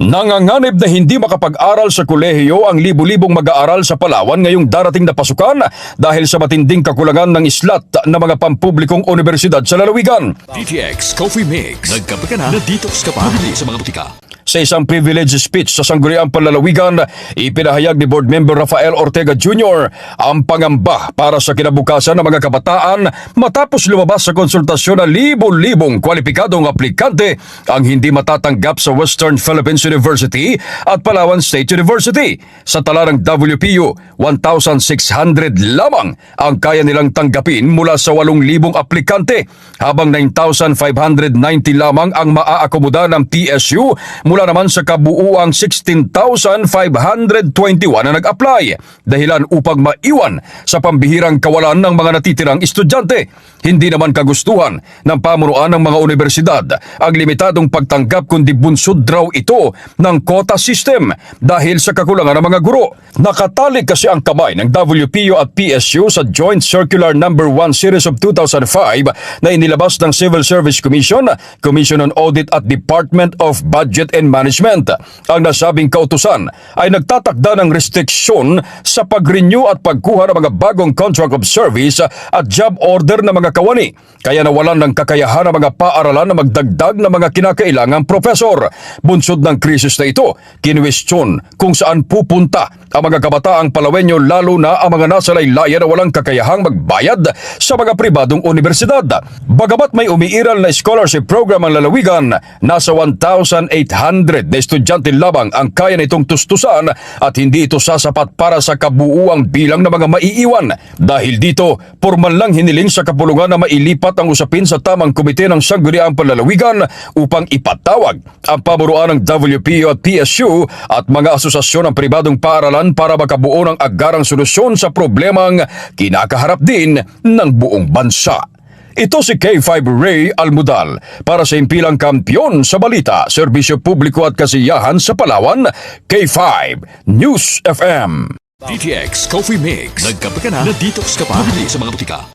Nanganganib na hindi makapag-aral sa kolehiyo ang libu-libong mag-aaral sa Palawan ngayong darating na pasukan dahil sa matinding kakulangan ng islat ng mga pampublikong universidad sa lalawigan. DTX Coffee Mix. Nagkape ka na, na-detox ka pa. Bumili sa mga butika. Sa isang privilege speech sa Sangguniang Panlalawigan, ipinahayag ni Board Member Rafael Ortega Jr. ang pangamba para sa kinabukasan ng mga kabataan matapos lumabas sa konsultasyon na libo-libong kwalipikadong aplikante ang hindi matatanggap sa Western Philippines University at Palawan State University. Sa tala ng WPU, 1,600 lamang ang kaya nilang tanggapin mula sa 8,000 aplikante, habang 9,590 lamang ang maaakomoda ng PSU mula naman sa kabuuang 16,521 na nag-apply, dahilan upang maiwan sa pambihirang kawalan ng mga natitirang estudyante. Hindi naman kagustuhan ng pamunuan ng mga universidad ang limitadong pagtanggap, kundi bunsod raw ito ng quota system dahil sa kakulangan ng mga guro. Nakatalik kasi ang kamay ng WPU at PSU sa Joint Circular No. 1 Series of 2005 na inilabas ng Civil Service Commission, Commission on Audit at Department of Budget and Management. Ang nasabing kautusan ay nagtatakda ng restriksyon sa pag-renew at pagkuha ng mga bagong contract of service at job order ng mga kawani, kaya nawalan ng kakayahan ng mga paaralan na magdagdag ng mga kinakailangang profesor. Bunsod ng krisis na ito, kinwestiyon kung saan pupunta ang mga kabataang Palawenyo, lalo na ang mga nasa laylayan na walang kakayahang magbayad sa mga pribadong universidad. Bagamat may umiiral na scholarship program ang lalawigan, nasa 1,800 na estudyante lamang ang kaya nitong tustusan at hindi ito sasapat para sa kabuuang bilang ng mga maiiwan. Dahil dito, formal lang hiniling sa kapulungan na mailipat ang usapin sa tamang komite ng Sangguniang Panlalawigan upang ipatawag ang pamunuan ng WPU at PSU at mga asosasyon ng pribadong paaralan para makabuo ng agarang solusyon sa problemang kinakaharap din ng buong bansa. Ito si K5 Ray Almudal para sa Impilang Kampiyon sa Balita, Serbisyo Publiko at Kasiyahan sa Palawan, K5 News FM. DTX Coffee Mix. Nagkape ka na, na-detox ka pa. Bumili sa mga butika.